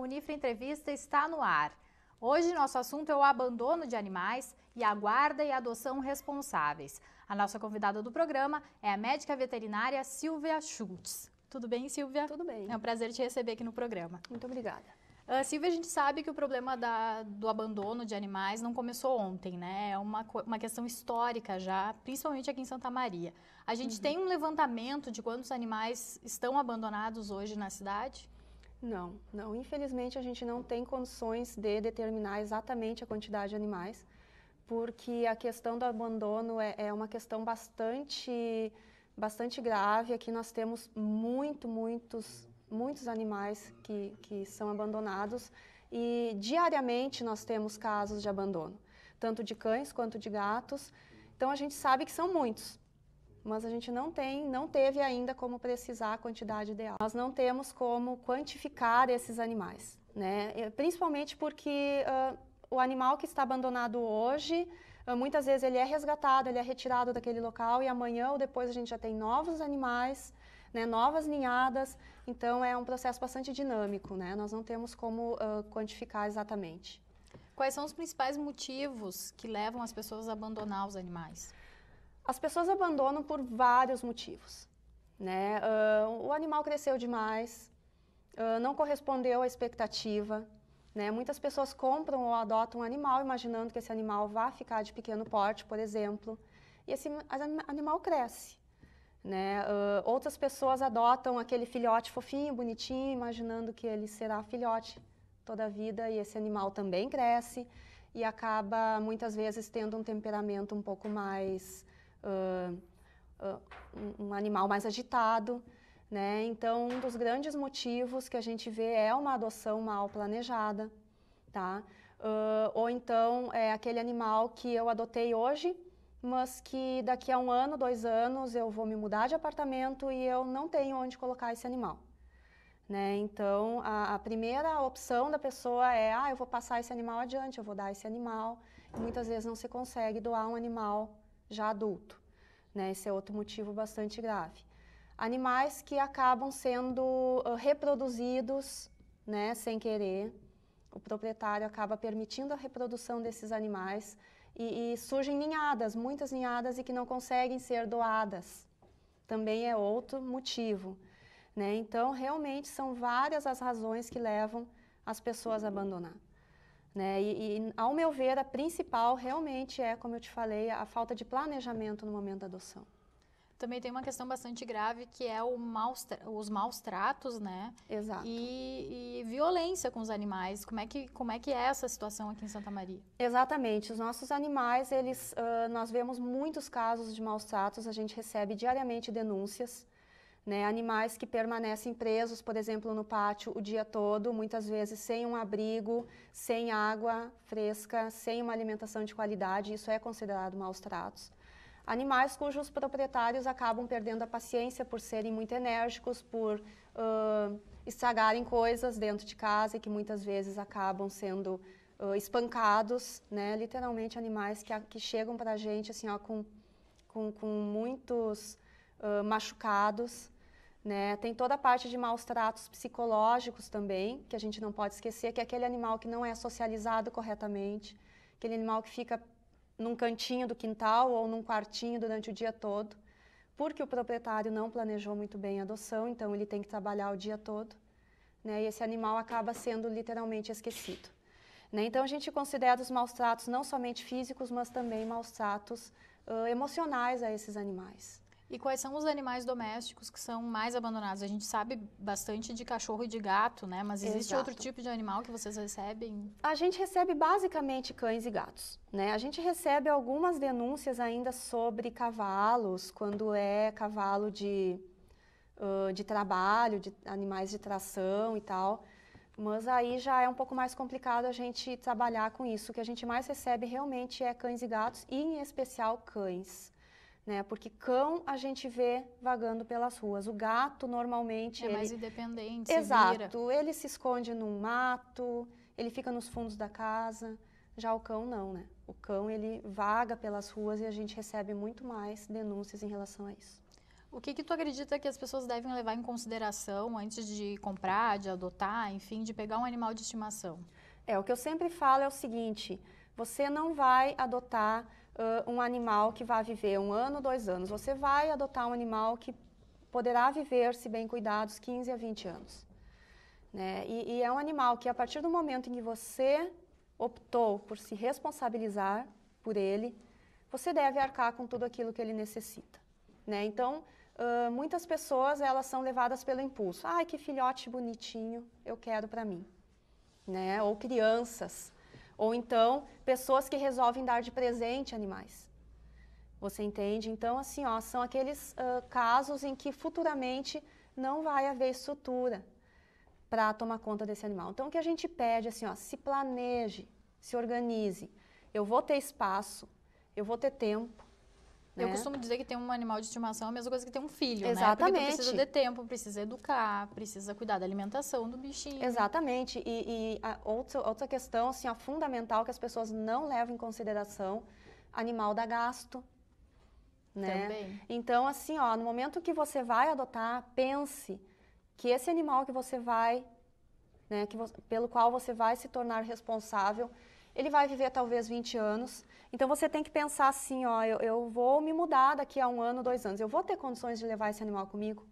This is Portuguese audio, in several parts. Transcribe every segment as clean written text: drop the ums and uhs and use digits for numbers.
o Unifra Entrevista está no ar. Hoje nosso assunto é o abandono de animais e a guarda e adoção responsáveis. A nossa convidada do programa é a médica veterinária Silvia Schultz. Tudo bem, Silvia? Tudo bem. É um prazer te receber aqui no programa. Muito obrigada. Silvia, a gente sabe que o problema do abandono de animais não começou ontem, né? É uma questão histórica já, principalmente aqui em Santa Maria. A gente tem um levantamento de quantos animais estão abandonados hoje na cidade? Não. Infelizmente a gente não tem condições de determinar exatamente a quantidade de animais, porque a questão do abandono é uma questão bastante grave. Aqui nós temos muitos animais que são abandonados e diariamente nós temos casos de abandono, tanto de cães quanto de gatos. Então a gente sabe que são muitos, mas a gente não teve ainda como precisar a quantidade ideal. Nós não temos como quantificar esses animais, né? Principalmente porque o animal que está abandonado hoje, muitas vezes ele é resgatado, ele é retirado daquele local e amanhã ou depois a gente já tem novos animais, né, novas ninhadas. Então é um processo bastante dinâmico, né? Nós não temos como quantificar exatamente. Quais são os principais motivos que levam as pessoas a abandonar os animais? As pessoas abandonam por vários motivos, né? O animal cresceu demais, não correspondeu à expectativa, né? Muitas pessoas compram ou adotam um animal imaginando que esse animal vai ficar de pequeno porte, por exemplo, e esse animal cresce, né? Outras pessoas adotam aquele filhote fofinho, bonitinho, imaginando que ele será filhote toda a vida, e esse animal também cresce e acaba muitas vezes tendo um temperamento um pouco mais um animal mais agitado, né? Então, um dos grandes motivos que a gente vê é uma adoção mal planejada, tá? Ou então é aquele animal que eu adotei hoje, mas que daqui a 1 ano, 2 anos eu vou me mudar de apartamento e eu não tenho onde colocar esse animal, né? Então, a primeira opção da pessoa é, eu vou passar esse animal adiante, eu vou dar esse animal, e muitas vezes não se consegue doar um animal já adulto, né? Esse é outro motivo bastante grave. Animais que acabam sendo reproduzidos, né, sem querer. O proprietário acaba permitindo a reprodução desses animais e surgem ninhadas, muitas ninhadas, e que não conseguem ser doadas. Também é outro motivo, né? Então, realmente são várias as razões que levam as pessoas a abandonar, né? E, ao meu ver, a principal realmente é, como eu te falei, a falta de planejamento no momento da adoção. Também tem uma questão bastante grave que é os maus tratos, né? Exato. E violência com os animais. Como é que é essa situação aqui em Santa Maria? Exatamente. Os nossos animais, nós vemos muitos casos de maus tratos, a gente recebe diariamente denúncias, né? Animais que permanecem presos, por exemplo, no pátio o dia todo, muitas vezes sem um abrigo, sem água fresca, sem uma alimentação de qualidade, isso é considerado maus tratos. Animais cujos proprietários acabam perdendo a paciência por serem muito enérgicos, por estragarem coisas dentro de casa e que muitas vezes acabam sendo espancados, né? Literalmente animais que chegam para a gente assim, com muitos machucados, né? Tem toda a parte de maus tratos psicológicos também, que a gente não pode esquecer, que é aquele animal que não é socializado corretamente, aquele animal que fica num cantinho do quintal ou num quartinho durante o dia todo, porque o proprietário não planejou muito bem a adoção, então ele tem que trabalhar o dia todo, né? E esse animal acaba sendo literalmente esquecido, né? Então a gente considera os maus tratos não somente físicos, mas também maus tratos emocionais a esses animais. E quais são os animais domésticos que são mais abandonados? A gente sabe bastante de cachorro e de gato, né? Mas existe outro tipo de animal que vocês recebem? A gente recebe basicamente cães e gatos, né? A gente recebe algumas denúncias ainda sobre cavalos, quando é cavalo de trabalho, de animais de tração e tal. Mas aí já é um pouco mais complicado a gente trabalhar com isso. O que a gente mais recebe realmente é cães e gatos, e em especial cães, né? Porque cão a gente vê vagando pelas ruas. O gato normalmente mais independente, exato, se vira. Ele se esconde num mato, ele fica nos fundos da casa. Já o cão não, né? O cão ele vaga pelas ruas e a gente recebe muito mais denúncias em relação a isso. O que tu acredita que as pessoas devem levar em consideração antes de comprar, de adotar, enfim, de pegar um animal de estimação? O que eu sempre falo é o seguinte, você não vai adotar um animal que vai viver 1 ano, 2 anos. Você vai adotar um animal que poderá viver, se bem cuidados, 15 a 20 anos. Né? E é um animal que, a partir do momento em que você optou por se responsabilizar por ele, você deve arcar com tudo aquilo que ele necessita. Né? Então, muitas pessoas elas são levadas pelo impulso. Ai, que filhote bonitinho, eu quero para mim. Né? Ou crianças. Ou então, pessoas que resolvem dar de presente animais. Você entende? Então, assim, ó, são aqueles casos em que futuramente não vai haver estrutura para tomar conta desse animal. Então, o que a gente pede, assim, ó, se planeje, se organize. Eu vou ter espaço, eu vou ter tempo. Eu né? costumo dizer que ter um animal de estimação é a mesma coisa que ter um filho, Exatamente. né? Porque tu precisa de tempo, precisa educar, precisa cuidar da alimentação do bichinho. Exatamente. E outra questão, assim, ó, fundamental que as pessoas não levam em consideração, animal dá gasto. Né? Também. Então, assim, ó, no momento que você vai adotar, pense que esse animal que você vai, né, pelo qual você vai se tornar responsável, ele vai viver talvez 20 anos. Então, você tem que pensar assim, ó, eu vou me mudar daqui a 1 ano, 2 anos. Eu vou ter condições de levar esse animal comigo?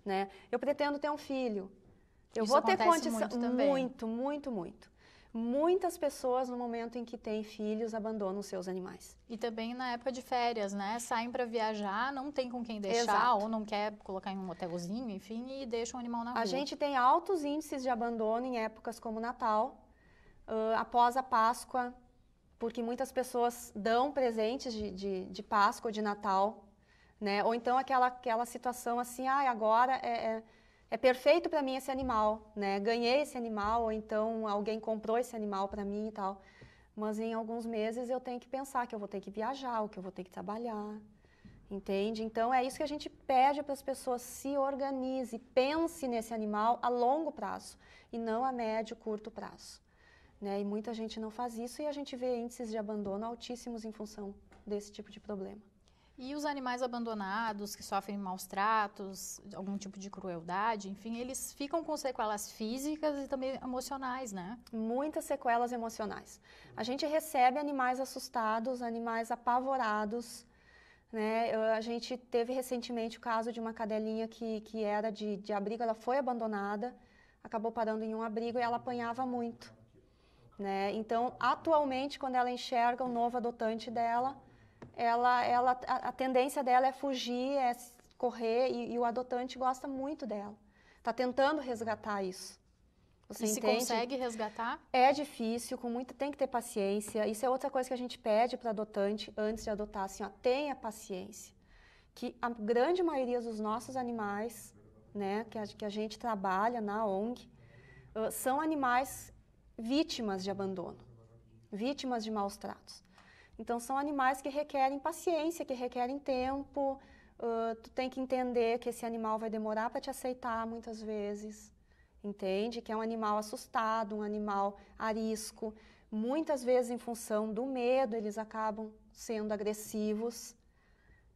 Né? Eu pretendo ter um filho. Eu Isso vou ter acontece condição. muito também. Muito. Muitas pessoas, no momento em que têm filhos, abandonam seus animais. E também na época de férias, né? Saem para viajar, não tem com quem deixar, Exato. ou não quer colocar em um hotelzinho, enfim, e deixa o animal na rua. A gente tem altos índices de abandono em épocas como Natal, após a Páscoa, porque muitas pessoas dão presentes de Páscoa ou de Natal, né? Ou então aquela situação assim, agora é perfeito para mim esse animal, né? Ganhei esse animal, ou então alguém comprou esse animal para mim e tal. Mas em alguns meses eu tenho que pensar que eu vou ter que viajar, ou que eu vou ter que trabalhar, entende? Então é isso que a gente pede para as pessoas: se organize, pense nesse animal a longo prazo e não a médio, curto prazo. Né? E muita gente não faz isso e a gente vê índices de abandono altíssimos em função desse tipo de problema. E os animais abandonados, que sofrem maus tratos, algum tipo de crueldade, enfim, eles ficam com sequelas físicas e também emocionais, né? Muitas sequelas emocionais. A gente recebe animais assustados, animais apavorados, né? A gente teve recentemente o caso de uma cadelinha que era de abrigo, ela foi abandonada, acabou parando em um abrigo e ela apanhava muito. Né? Então, atualmente, quando ela enxerga o novo adotante dela, a tendência dela é fugir, é correr, e o adotante gosta muito dela. Está tentando resgatar isso. Você e entende? Se consegue resgatar? É difícil, tem que ter paciência. Isso é outra coisa que a gente pede para adotante antes de adotar, assim, ó, tenha paciência. Que a grande maioria dos nossos animais, né, que a gente trabalha na ONG, são animais vítimas de abandono, vítimas de maus tratos. Então, são animais que requerem paciência, que requerem tempo. Tu tem que entender que esse animal vai demorar para te aceitar muitas vezes, entende? Que é um animal assustado, um animal arisco. Muitas vezes, em função do medo, eles acabam sendo agressivos,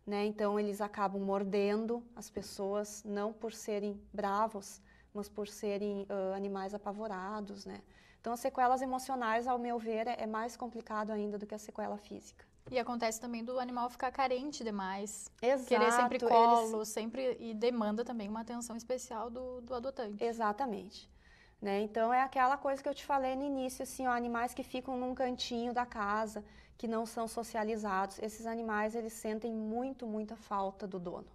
né? Então, eles acabam mordendo as pessoas, não por serem bravos, mas por serem animais apavorados, né? Então, as sequelas emocionais, ao meu ver, é mais complicado ainda do que a sequela física. E acontece também do animal ficar carente demais. Exato. Querer sempre colo, sempre, e demanda também uma atenção especial do adotante. Exatamente. Né? Então, é aquela coisa que eu te falei no início, assim, ó, animais que ficam num cantinho da casa, que não são socializados. Esses animais, eles sentem muita falta do dono.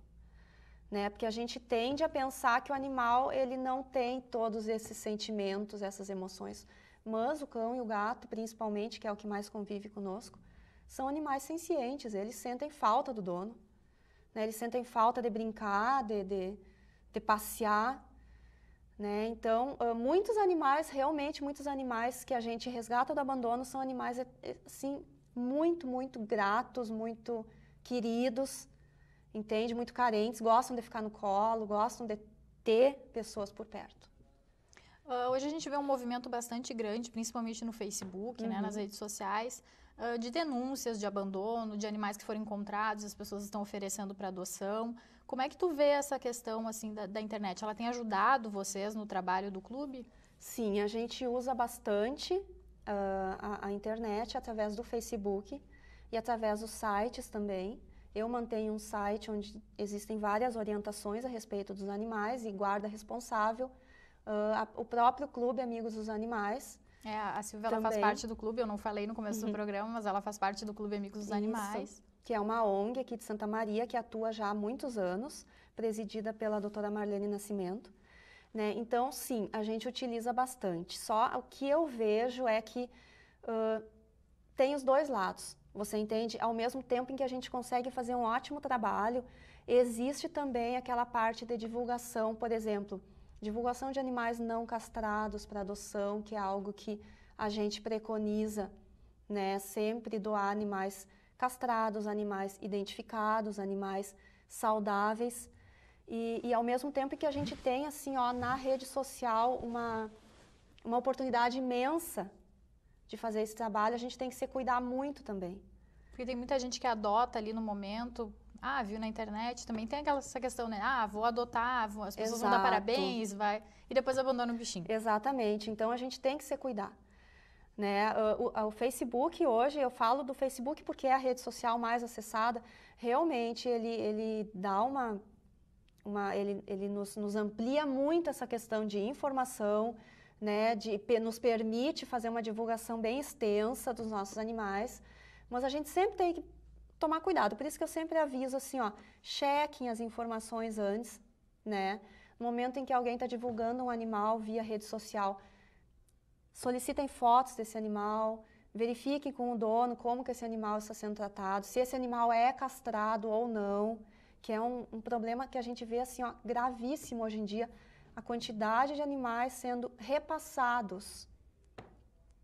Né? Porque a gente tende a pensar que o animal ele não tem todos esses sentimentos, essas emoções. Mas o cão e o gato, principalmente, que é o que mais convive conosco, são animais sencientes, eles sentem falta do dono. Né? Eles sentem falta de brincar, de passear. Né? Então, muitos animais que a gente resgata do abandono são animais assim, muito gratos, muito queridos, entende? Muito carentes, gostam de ficar no colo, gostam de ter pessoas por perto. Hoje a gente vê um movimento bastante grande, principalmente no Facebook, né, nas redes sociais, de denúncias de abandono, de animais que foram encontrados, as pessoas estão oferecendo para adoção. Como é que tu vê essa questão assim da internet? Ela tem ajudado vocês no trabalho do clube? Sim, a gente usa bastante a internet através do Facebook e através dos sites também. Eu mantenho um site onde existem várias orientações a respeito dos animais e guarda responsável. O próprio Clube Amigos dos Animais. A Silvia ela faz parte do clube, eu não falei no começo do programa, mas ela faz parte do Clube Amigos dos Animais. Que é uma ONG aqui de Santa Maria, que atua já há muitos anos, presidida pela doutora Marlene Nascimento. Né? Então, sim, a gente utiliza bastante. Só o que eu vejo é que tem os dois lados. Você entende? Ao mesmo tempo em que a gente consegue fazer um ótimo trabalho, existe também aquela parte de divulgação, por exemplo, divulgação de animais não castrados para adoção, que é algo que a gente preconiza, né? Sempre doar animais castrados, animais identificados, animais saudáveis. E ao mesmo tempo que a gente tem, assim, ó, na rede social, uma oportunidade imensa de fazer esse trabalho, a gente tem que se cuidar muito também. Porque tem muita gente que adota ali no momento, viu na internet, também tem essa questão, né? Vou adotar, as pessoas vão dar parabéns, e depois abandona o bichinho. Exatamente, então a gente tem que se cuidar. Né? O Facebook hoje, eu falo do Facebook porque é a rede social mais acessada, realmente ele dá ele nos amplia muito essa questão de informação, né? Nos permite fazer uma divulgação bem extensa dos nossos animais, mas a gente sempre tem que tomar cuidado, por isso que eu sempre aviso assim, ó, chequem as informações antes, né? No momento em que alguém está divulgando um animal via rede social, solicitem fotos desse animal, verifiquem com o dono como que esse animal está sendo tratado, se esse animal é castrado ou não, que é um problema que a gente vê assim, ó, gravíssimo hoje em dia, a quantidade de animais sendo repassados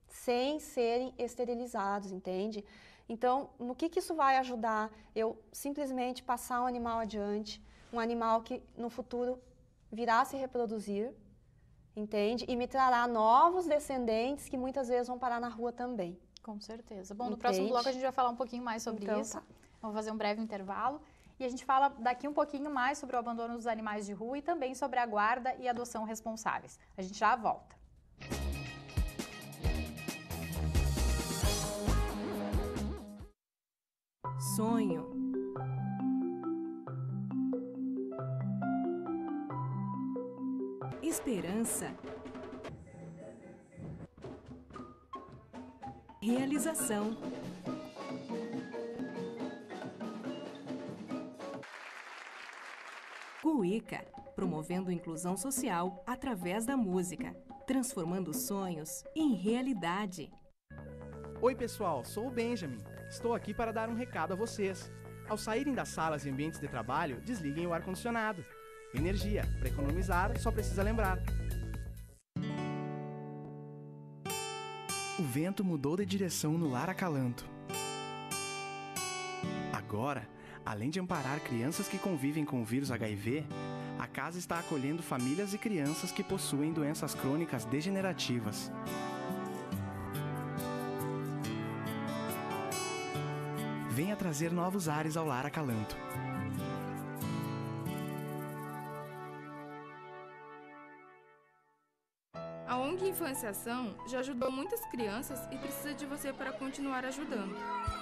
sem serem esterilizados, entende? Então, no que isso vai ajudar? Eu simplesmente passar um animal adiante, um animal que no futuro virá a se reproduzir, entende? E me trará novos descendentes que muitas vezes vão parar na rua também. Com certeza. Bom, no próximo bloco a gente vai falar um pouquinho mais sobre isso. Tá. Vamos fazer um breve intervalo. E a gente fala daqui um pouquinho mais sobre o abandono dos animais de rua e também sobre a guarda e adoção responsáveis. A gente já volta. Sonho. Esperança. Realização. Cuíca, promovendo inclusão social através da música, transformando sonhos em realidade. Oi pessoal, sou o Benjamin. Estou aqui para dar um recado a vocês. Ao saírem das salas e ambientes de trabalho, desliguem o ar-condicionado. Energia, para economizar, só precisa lembrar. O vento mudou de direção no Lar Acalanto. Agora, além de amparar crianças que convivem com o vírus HIV, a casa está acolhendo famílias e crianças que possuem doenças crônicas degenerativas. Venha trazer novos ares ao Lar Acalanto. A ONG Infância-Ação já ajudou muitas crianças e precisa de você para continuar ajudando.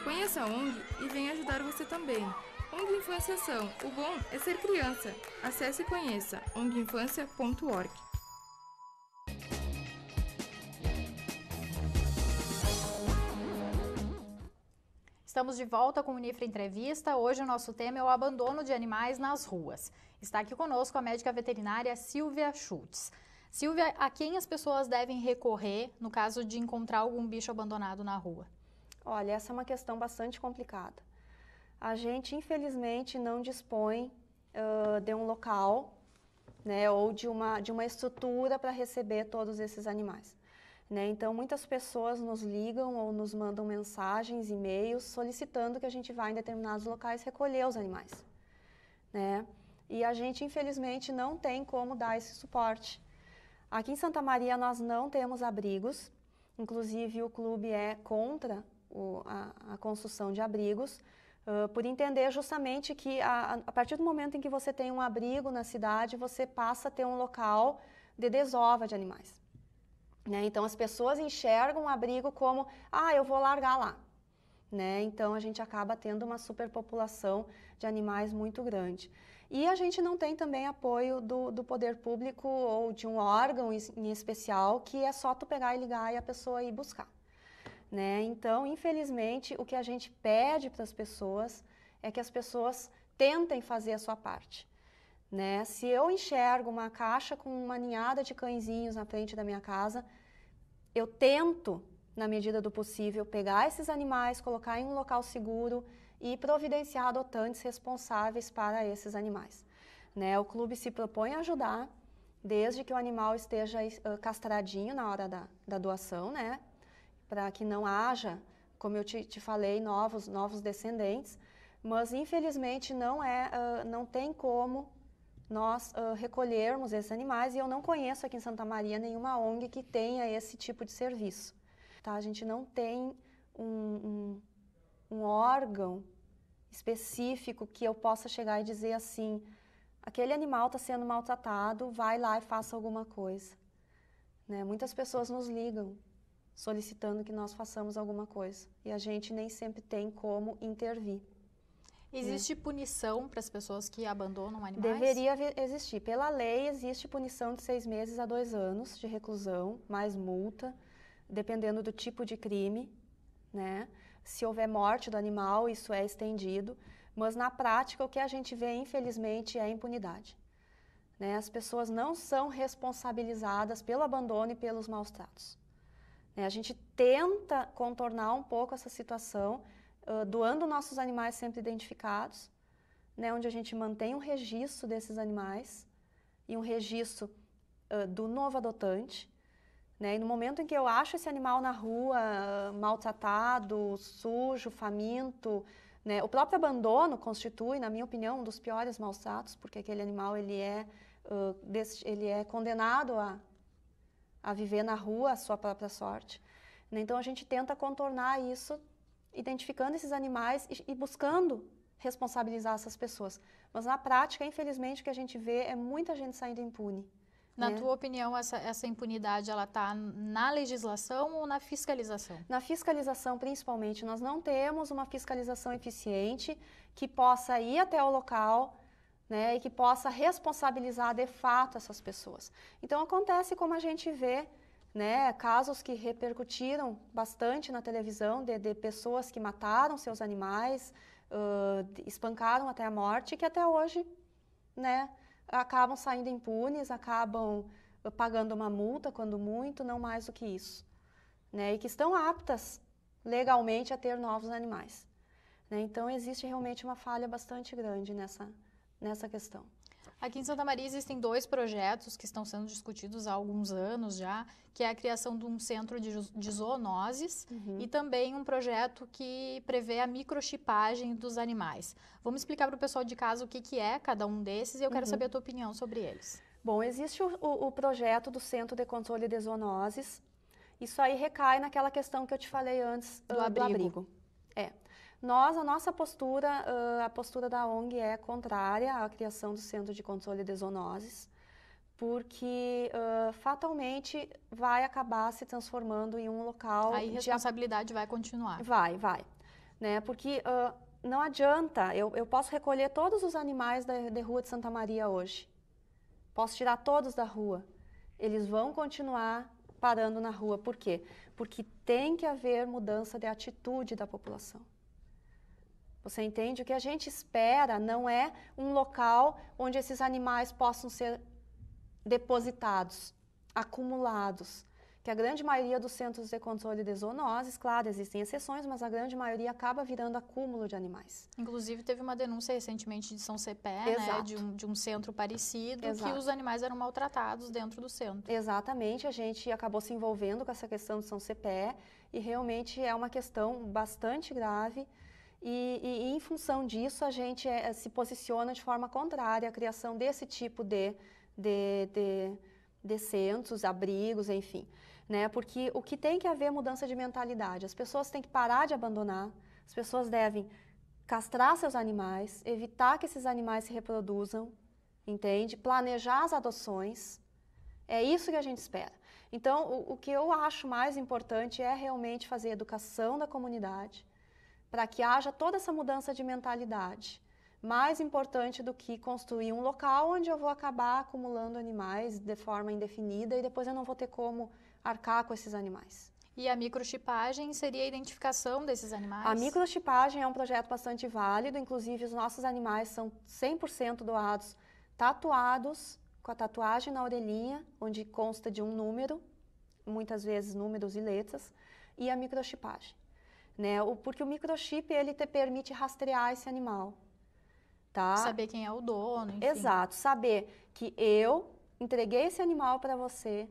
Conheça a ONG e venha ajudar você também. ONG Infância-Ação, o bom é ser criança. Acesse e conheça onginfancia.org. Estamos de volta com o Unifra Entrevista. Hoje o nosso tema é o abandono de animais nas ruas. Está aqui conosco a médica veterinária Silvia Schultz. Silvia, a quem as pessoas devem recorrer no caso de encontrar algum bicho abandonado na rua? Olha, essa é uma questão bastante complicada. A gente, infelizmente, não dispõe de um local, né, ou de uma estrutura para receber todos esses animais. Né? Então, muitas pessoas nos ligam ou nos mandam mensagens, e-mails, solicitando que a gente vá em determinados locais recolher os animais. Né? E a gente, infelizmente, não tem como dar esse suporte. Aqui em Santa Maria, nós não temos abrigos, inclusive o clube é contra a construção de abrigos, por entender justamente que a partir do momento em que você tem um abrigo na cidade, você passa a ter um local de desova de animais. Né? Então, as pessoas enxergam o abrigo como, eu vou largar lá. Né? Então, a gente acaba tendo uma superpopulação de animais muito grande. E a gente não tem também apoio do poder público ou de um órgão em especial, que é só tu pegar e ligar e a pessoa ir buscar. Né? Então, infelizmente, o que a gente pede para as pessoas é que as pessoas tentem fazer a sua parte. Né? Se eu enxergo uma caixa com uma ninhada de cãezinhos na frente da minha casa, eu tento, na medida do possível, pegar esses animais, colocar em um local seguro e providenciar adotantes responsáveis para esses animais. Né? O clube se propõe a ajudar, desde que o animal esteja castradinho na hora da doação, né? Para que não haja, como eu te falei, novos descendentes, mas infelizmente não tem como nós recolhermos esses animais, e eu não conheço aqui em Santa Maria nenhuma ONG que tenha esse tipo de serviço. Tá? A gente não tem um órgão específico que eu possa chegar e dizer assim, aquele animal está sendo maltratado, vai lá e faça alguma coisa. Né? Muitas pessoas nos ligam solicitando que nós façamos alguma coisa, e a gente nem sempre tem como intervir. Existe punição para as pessoas que abandonam animais? Deveria existir. Pela lei, existe punição de 6 meses a 2 anos de reclusão, mais multa, dependendo do tipo de crime, né? Se houver morte do animal, isso é estendido, mas na prática o que a gente vê, infelizmente, é a impunidade. Né? As pessoas não são responsabilizadas pelo abandono e pelos maus tratos. Né? A gente tenta contornar um pouco essa situação, doando nossos animais sempre identificados, né, onde a gente mantém um registro desses animais e um registro do novo adotante. Né, e no momento em que eu acho esse animal na rua, maltratado, sujo, faminto, né, o próprio abandono constitui, na minha opinião, um dos piores maus tratos, porque aquele animal ele é condenado a viver na rua a sua própria sorte. Né, então a gente tenta contornar isso, identificando esses animais e buscando responsabilizar essas pessoas. Mas na prática, infelizmente, o que a gente vê é muita gente saindo impune. Na tua opinião, essa impunidade, ela está na legislação ou na fiscalização? Na fiscalização, principalmente. Nós não temos uma fiscalização eficiente que possa ir até o local, né, e que possa responsabilizar de fato essas pessoas. Então, acontece como a gente vê, né, casos que repercutiram bastante na televisão de pessoas que mataram seus animais, espancaram até a morte, que até hoje, né, acabam saindo impunes, acabam pagando uma multa, quando muito, não mais do que isso. Né, e que estão aptas legalmente a ter novos animais. Né, então, existe realmente uma falha bastante grande nessa questão. Aqui em Santa Maria existem 2 projetos que estão sendo discutidos há alguns anos já, que é a criação de um centro de zoonoses e também um projeto que prevê a microchipagem dos animais. Vamos explicar para o pessoal de casa o que é cada um desses e eu quero saber a tua opinião sobre eles. Bom, existe o projeto do Centro de Controle de Zoonoses. Isso aí recai naquela questão que eu te falei antes do abrigo. A nossa postura, a postura da ONG é contrária à criação do Centro de Controle de Zoonoses, porque fatalmente vai acabar se transformando em um local... A irresponsabilidade vai continuar. Vai. Né? Porque não adianta, eu posso recolher todos os animais da rua de Santa Maria hoje, posso tirar todos da rua, eles vão continuar parando na rua. Por quê? Porque tem que haver mudança de atitude da população. Você entende? O que a gente espera não é um local onde esses animais possam ser depositados, acumulados. Que a grande maioria dos centros de controle de zoonoses, claro, existem exceções, mas a grande maioria acaba virando acúmulo de animais. Inclusive, teve uma denúncia recentemente de São Cepé, né, de um centro parecido, que os animais eram maltratados dentro do centro. Exatamente, a gente acabou se envolvendo com essa questão de São Cepé e realmente é uma questão bastante grave. E em função disso, a gente se posiciona de forma contrária à criação desse tipo de centros, abrigos, enfim. né? Porque o que tem que haver é mudança de mentalidade. As pessoas têm que parar de abandonar, as pessoas devem castrar seus animais, evitar que esses animais se reproduzam, entende? Planejar as adoções. É isso que a gente espera. Então, o que eu acho mais importante é realmente fazer educação da comunidade, para que haja toda essa mudança de mentalidade. Mais importante do que construir um local onde eu vou acabar acumulando animais de forma indefinida e depois eu não vou ter como arcar com esses animais. E a microchipagem seria a identificação desses animais? A microchipagem é um projeto bastante válido, inclusive os nossos animais são 100% doados, tatuados, com a tatuagem na orelhinha, onde consta de um número, muitas vezes números e letras, e a microchipagem. Né? Porque o microchip, ele te permite rastrear esse animal. Tá? Saber quem é o dono, enfim. Exato, saber que eu entreguei esse animal para você,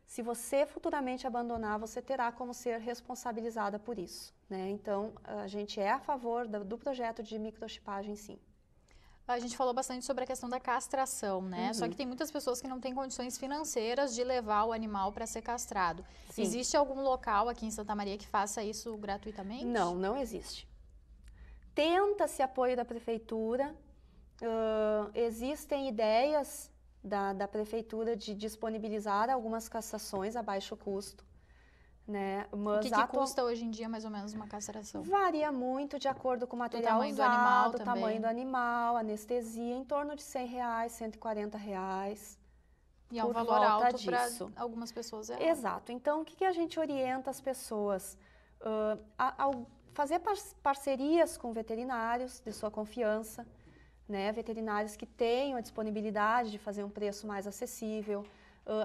se você futuramente abandonar, você terá como ser responsabilizada por isso. Né? Então, a gente é a favor do projeto de microchipagem, sim. A gente falou bastante sobre a questão da castração, né? Só que tem muitas pessoas que não têm condições financeiras de levar o animal para ser castrado. Sim. Existe algum local aqui em Santa Maria que faça isso gratuitamente? Não, não existe. Tenta-se apoio da prefeitura, existem ideias da prefeitura de disponibilizar algumas castrações a baixo custo. Né? Mas o que custa hoje em dia mais ou menos uma castração? Varia muito de acordo com o material usado, do animal também. Tamanho do animal, anestesia, em torno de R$100, R$140. E é um valor alto para algumas pessoas. Exato. Então, o que a gente orienta as pessoas? Ao fazer parcerias com veterinários de sua confiança, né? Veterinários que tenham a disponibilidade de fazer um preço mais acessível.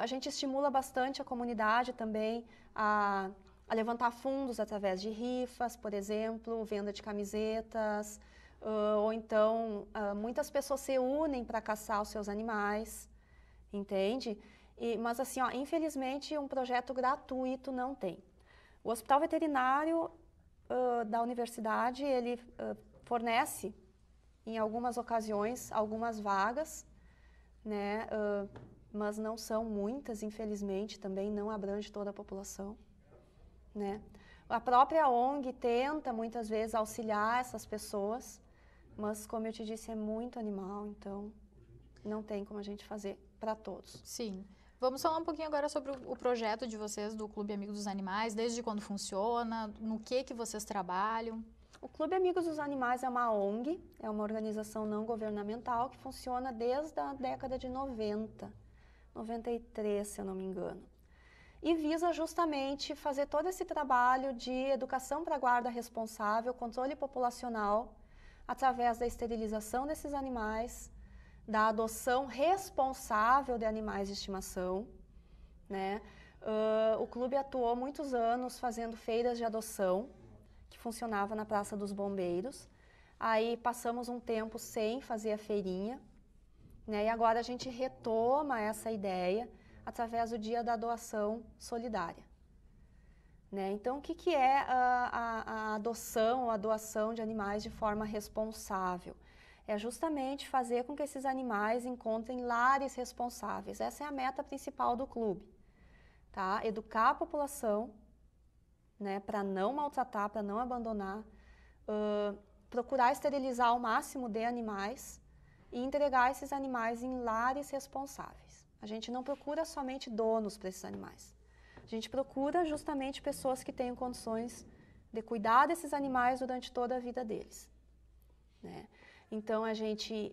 A gente estimula bastante a comunidade também a levantar fundos através de rifas, por exemplo, venda de camisetas, ou então muitas pessoas se unem para caçar os seus animais, entende? Mas assim, ó, infelizmente um projeto gratuito não tem. O Hospital Veterinário da Universidade, ele fornece em algumas ocasiões algumas vagas, né? Mas não são muitas, infelizmente, também não abrange toda a população, né? A própria ONG tenta, muitas vezes, auxiliar essas pessoas, mas, como eu te disse, é muito animal, então não tem como a gente fazer para todos. Sim. Vamos falar um pouquinho agora sobre o projeto de vocês, do Clube Amigos dos Animais, desde quando funciona, no que vocês trabalham. O Clube Amigos dos Animais é uma ONG, é uma organização não governamental que funciona desde a década de 90. 93, se eu não me engano, e visa justamente fazer todo esse trabalho de educação para a guarda responsável, controle populacional, através da esterilização desses animais, da adoção responsável de animais de estimação, né? O clube atuou muitos anos fazendo feiras de adoção, que funcionava na Praça dos Bombeiros, aí passamos um tempo sem fazer a feirinha, né? E agora a gente retoma essa ideia através do Dia da Doação Solidária. Né? Então, o que é a adoção ou a doação de animais de forma responsável? É justamente fazer com que esses animais encontrem lares responsáveis. Essa é a meta principal do clube. Tá? Educar a população, né, para não maltratar, para não abandonar, procurar esterilizar ao máximo de animais, e entregar esses animais em lares responsáveis. A gente não procura somente donos para esses animais. A gente procura justamente pessoas que tenham condições de cuidar desses animais durante toda a vida deles. Né? Então, a gente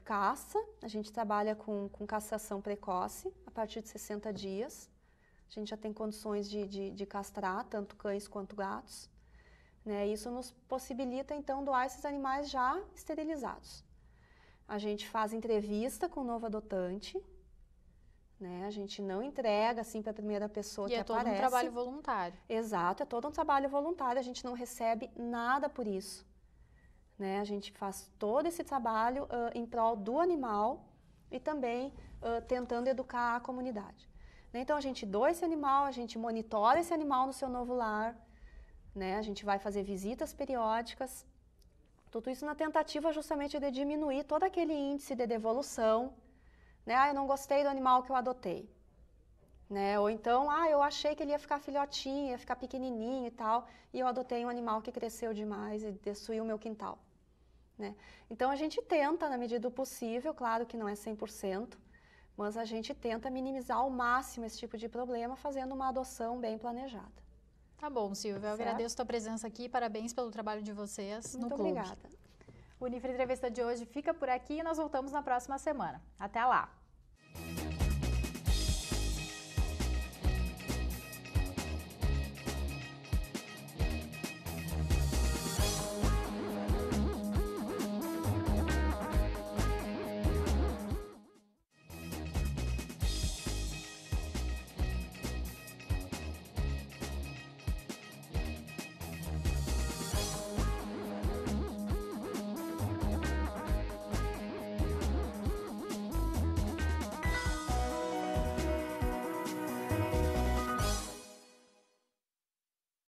caça, a gente trabalha com castração precoce, a partir de 60 dias. A gente já tem condições de castrar, tanto cães quanto gatos. Né? Isso nos possibilita, então, doar esses animais já esterilizados. A gente faz entrevista com o novo adotante, né? A gente não entrega assim para a primeira pessoa que aparece. E é todo um trabalho voluntário. Exato, é todo um trabalho voluntário, a gente não recebe nada por isso. Né? A gente faz todo esse trabalho em prol do animal e também tentando educar a comunidade. Né? Então, a gente doa esse animal, a gente monitora esse animal no seu novo lar, né? A gente vai fazer visitas periódicas. Tudo isso na tentativa justamente de diminuir todo aquele índice de devolução. Né? Eu não gostei do animal que eu adotei. né? Ou então, eu achei que ele ia ficar filhotinho, ia ficar pequenininho e tal, e eu adotei um animal que cresceu demais e destruiu o meu quintal, né? Então a gente tenta, na medida do possível, claro que não é 100%, mas a gente tenta minimizar ao máximo esse tipo de problema fazendo uma adoção bem planejada. Tá bom, Silvia, eu agradeço a tua presença aqui, parabéns pelo trabalho de vocês no clube. Muito obrigada. O Unifre Entrevista de hoje fica por aqui e nós voltamos na próxima semana. Até lá!